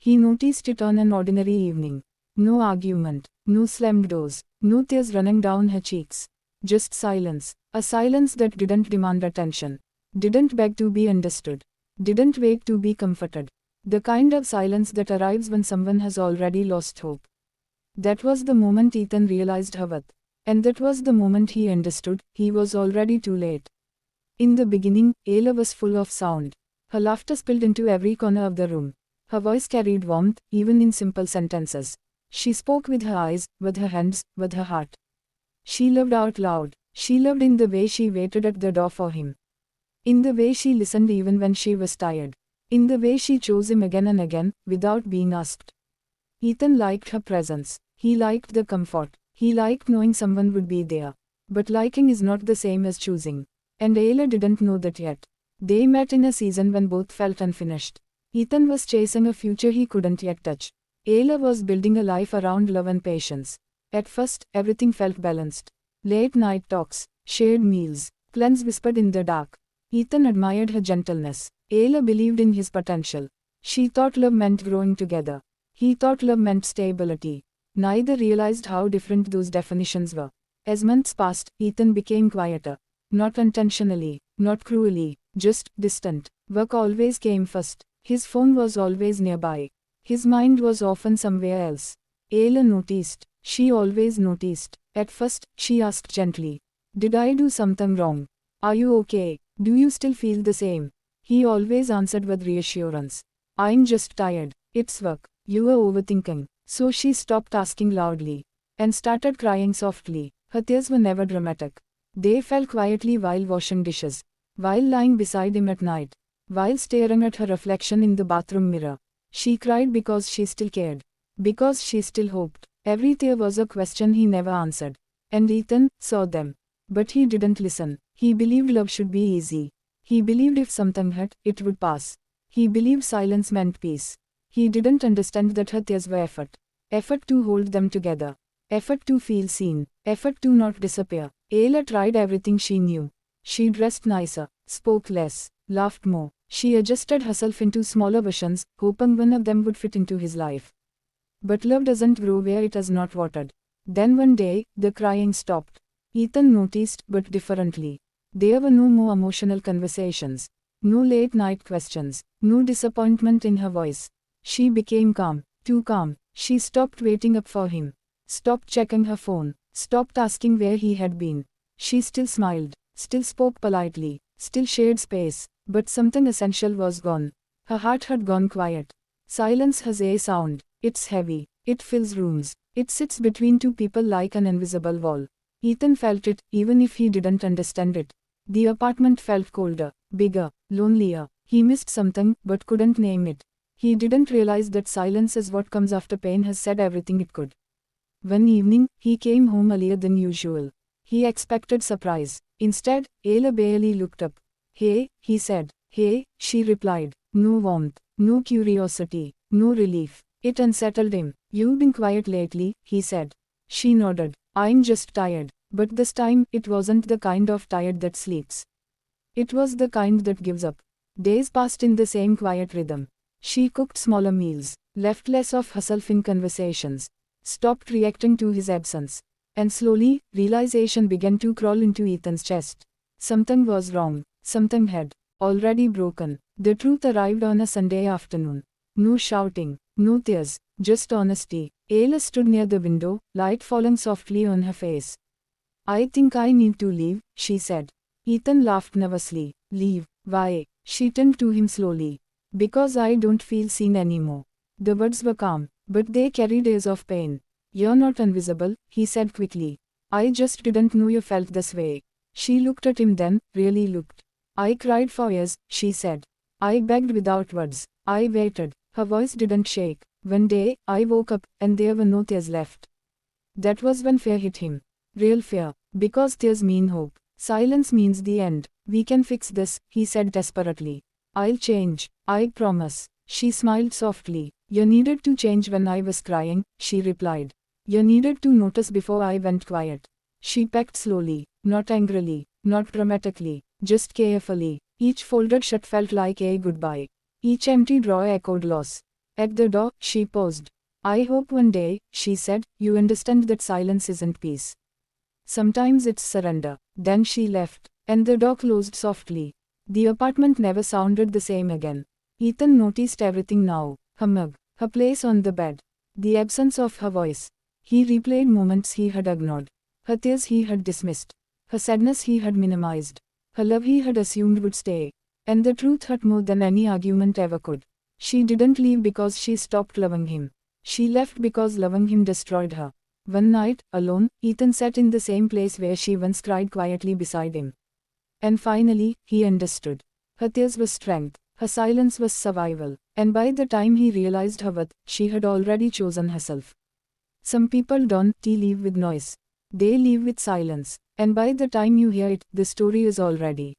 He noticed it on an ordinary evening. No argument, no slammed doors, no tears running down her cheeks. Just silence, a silence that didn't demand attention, didn't beg to be understood, didn't wait to be comforted. The kind of silence that arrives when someone has already lost hope. That was the moment Ethan realized her worth. And that was the moment he understood, he was already too late. In the beginning, Ayla was full of sound. Her laughter spilled into every corner of the room. Her voice carried warmth, even in simple sentences. She spoke with her eyes, with her hands, with her heart. She loved out loud. She loved in the way she waited at the door for him. In the way she listened even when she was tired. In the way she chose him again and again, without being asked. Ethan liked her presence. He liked the comfort. He liked knowing someone would be there. But liking is not the same as choosing. And Ayla didn't know that yet. They met in a season when both felt unfinished. Ethan was chasing a future he couldn't yet touch. Ayla was building a life around love and patience. At first, everything felt balanced. Late night talks, shared meals, plans whispered in the dark. Ethan admired her gentleness. Ayla believed in his potential. She thought love meant growing together. He thought love meant stability. Neither realized how different those definitions were. As months passed, Ethan became quieter. Not intentionally, not cruelly, just distant. Work always came first. His phone was always nearby. His mind was often somewhere else. Ayla noticed. She always noticed. At first, she asked gently, "Did I do something wrong? Are you okay? Do you still feel the same?" He always answered with reassurance, "I'm just tired. It's work. You were overthinking." So she stopped asking loudly. And started crying softly. Her tears were never dramatic. They fell quietly while washing dishes. While lying beside him at night. While staring at her reflection in the bathroom mirror. She cried because she still cared. Because she still hoped. Every tear was a question he never answered. And Ethan saw them. But he didn't listen. He believed love should be easy. He believed if something hurt, it would pass. He believed silence meant peace. He didn't understand that her tears were effort. Effort to hold them together. Effort to feel seen. Effort to not disappear. Ayla tried everything she knew. She dressed nicer, spoke less, laughed more. She adjusted herself into smaller versions, hoping one of them would fit into his life. But love doesn't grow where it is not watered. Then one day, the crying stopped. Ethan noticed, but differently. There were no more emotional conversations. No late night questions. No disappointment in her voice. She became calm, too calm. She stopped waiting up for him. Stopped checking her phone. Stopped asking where he had been. She still smiled. Still spoke politely. Still shared space. But something essential was gone. Her heart had gone quiet. Silence has a sound. It's heavy. It fills rooms. It sits between two people like an invisible wall. Ethan felt it, even if he didn't understand it. The apartment felt colder, bigger, lonelier. He missed something, but couldn't name it. He didn't realize that silence is what comes after pain has said everything it could. One evening, he came home earlier than usual. He expected surprise. Instead, Ayla barely looked up. "Hey," he said. "Hey," she replied. No warmth, no curiosity, no relief. It unsettled him. "You've been quiet lately," he said. She nodded. "I'm just tired." But this time, it wasn't the kind of tired that sleeps. It was the kind that gives up. Days passed in the same quiet rhythm. She cooked smaller meals, left less of herself in conversations, stopped reacting to his absence. And slowly, realization began to crawl into Ethan's chest. Something was wrong. Something had already broken. The truth arrived on a Sunday afternoon. No shouting, no tears, just honesty. Ayla stood near the window, light falling softly on her face. "I think I need to leave," she said. Ethan laughed nervously. "Leave? Why?" She turned to him slowly. "Because I don't feel seen anymore." The words were calm, but they carried airs of pain. "You're not invisible," he said quickly. "I just didn't know you felt this way." She looked at him then, really looked. "I cried for years," she said. "I begged without words. I waited." Her voice didn't shake. "One day, I woke up, and there were no tears left." That was when fear hit him. Real fear. Because tears mean hope. Silence means the end. "We can fix this," he said desperately. "I'll change. I promise." She smiled softly. "You needed to change when I was crying," she replied. "You needed to notice before I went quiet." She packed slowly, not angrily, not dramatically, just carefully. Each folded shut felt like a goodbye. Each empty drawer echoed loss. At the door, she paused. I hope one day, she said, you understand that silence isn't peace. Sometimes it's surrender. Then she left, and the door closed softly. The apartment never sounded the same again. Ethan noticed everything now: her mug, her place on the bed, the absence of her voice. He replayed moments he had ignored, her tears he had dismissed, her sadness he had minimized, her love he had assumed would stay. And the truth hurt more than any argument ever could. She didn't leave because she stopped loving him. She left because loving him destroyed her. One night, alone, Ethan sat in the same place where she once cried quietly beside him. And finally, he understood. Her tears were strength, her silence was survival, and by the time he realized her worth, she had already chosen herself. Some people don't leave with noise. They leave with silence, and by the time you hear it, the story is already